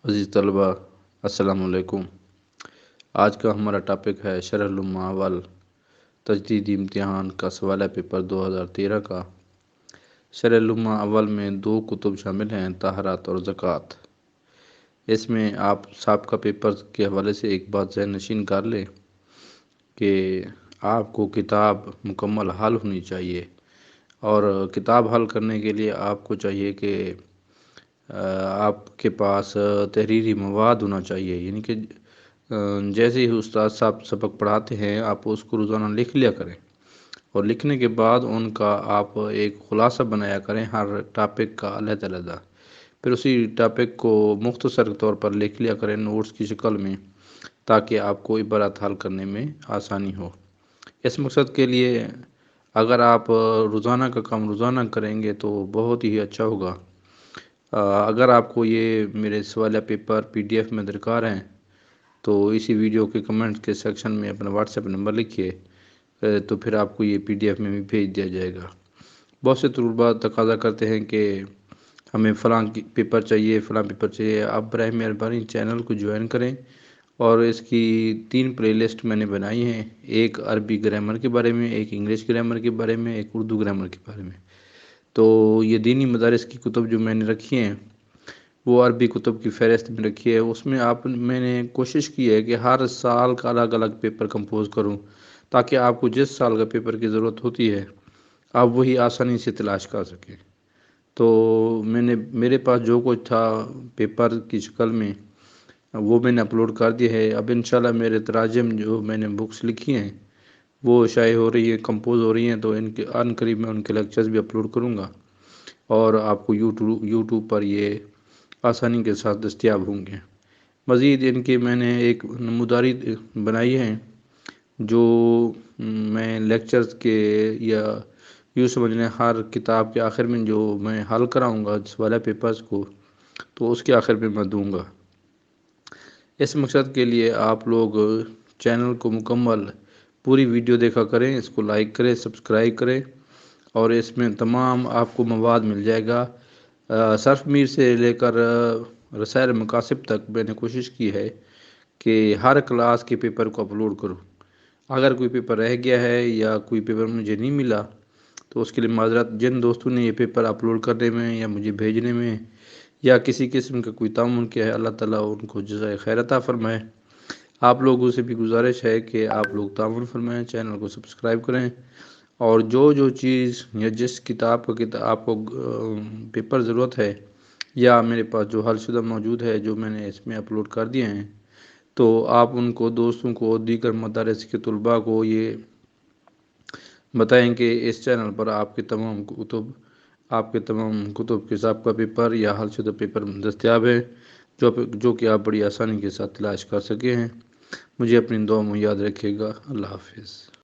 عزیز طلبہ، السلام علیکم۔ آج کا ہمارا ٹاپک ہے شرح العلوم اول تجدیدی امتحان کا سوالہ پیپر 2013 کا۔ شرح العلوم اول میں 2 کتب شامل ہیں، طہارت اور زکوٰۃ۔ اس میں آپ سابقہ پیپر کے حوالے سے ایک بات ذہن نشین کر لیں کہ آپ کو کتاب مکمل حل ہونی چاہیے، اور کتاب حل کرنے کے لیے آپ کو چاہیے کہ آپ کے پاس تحریری مواد ہونا چاہیے، یعنی کہ جیسے ہی استاد صاحب سبق پڑھاتے ہیں آپ اس کو روزانہ لکھ لیا کریں، اور لکھنے کے بعد ان کا آپ ایک خلاصہ بنایا کریں ہر ٹاپک کا علیحدہ علیحدہ۔ پھر اسی ٹاپک کو مختصر طور پر لکھ لیا کریں نوٹس کی شکل میں، تاکہ آپ کو عبارات حل کرنے میں آسانی ہو۔ اس مقصد کے لیے اگر آپ روزانہ کا کام روزانہ کریں گے تو بہت ہی اچھا ہوگا۔ اگر آپ کو یہ میرے سوالہ پیپر PDF میں درکار ہیں تو اسی ویڈیو کے کمنٹ کے سیکشن میں اپنا واٹس ایپ نمبر لکھیے، تو پھر آپ کو یہ PDF میں بھی بھیج دیا جائے گا۔ بہت سے طلباء تقاضا کرتے ہیں کہ ہمیں فلاں پیپر چاہیے، فلاں پیپر چاہیے۔ آپ براہ مہربانی چینل کو جوائن کریں، اور اس کی 3 پلے لسٹ میں نے بنائی ہیں، ایک عربی گرامر کے بارے میں، ایک انگلش گرامر کے بارے میں، ایک اردو گرامر کے بارے میں۔ تو یہ دینی مدارس کی کتب جو میں نے رکھی ہیں وہ عربی کتب کی فہرست میں رکھی ہے۔ اس میں میں نے کوشش کی ہے کہ ہر سال کا الگ الگ پیپر کمپوز کروں، تاکہ آپ کو جس سال کا پیپر کی ضرورت ہوتی ہے آپ وہی آسانی سے تلاش کر سکیں۔ تو میرے پاس جو کچھ تھا پیپر کی شکل میں وہ میں نے اپلوڈ کر دیا ہے۔ اب انشاءاللہ میرے تراجم جو میں نے بکس لکھی ہیں وہ شائع ہو رہی ہیں، کمپوز ہو رہی ہیں، تو ان کے عن قریب میں ان کے لیکچرز بھی اپلوڈ کروں گا، اور آپ کو یوٹیوب پر یہ آسانی کے ساتھ دستیاب ہوں گے۔ مزید ان کی میں نے ایک نموداری بنائی ہے جو میں لیکچرز کے یا یوں سمجھ لیں ہر کتاب کے آخر میں جو میں حل کراؤں گا سوالہ پیپرز کو، تو اس کے آخر پہ میں دوں گا۔ اس مقصد کے لیے آپ لوگ چینل کو مکمل پوری ویڈیو دیکھا کریں، اس کو لائک کریں، سبسکرائب کریں، اور اس میں تمام آپ کو مواد مل جائے گا۔ صرف میر سے لے کر رسائل مقاصد تک میں نے کوشش کی ہے کہ ہر کلاس کے پیپر کو اپلوڈ کروں۔ اگر کوئی پیپر رہ گیا ہے یا کوئی پیپر مجھے نہیں ملا تو اس کے لیے معذرت۔ جن دوستوں نے یہ پیپر اپلوڈ کرنے میں یا مجھے بھیجنے میں یا کسی قسم کا کوئی تعاون کیا ہے، اللہ تعالیٰ ان کو جزائے خیر عطا فرمائے۔ آپ لوگوں سے بھی گزارش ہے کہ آپ لوگ تعاون فرمائیں، چینل کو سبسکرائب کریں، اور جو چیز یا جس کتاب کا آپ کو پیپر ضرورت ہے یا میرے پاس جو حل شدہ موجود ہے جو میں نے اس میں اپلوڈ کر دیے ہیں، تو آپ ان کو دوستوں کو دیگر مدارس کے طلباء کو یہ بتائیں کہ اس چینل پر آپ کے تمام کتب کے سابقہ پیپر یا حل شدہ پیپر دستیاب ہیں، جو کہ آپ بڑی آسانی کے ساتھ تلاش کر سکے ہیں۔ مجھے اپنی دعا میں یاد رکھیے گا۔ اللہ حافظ۔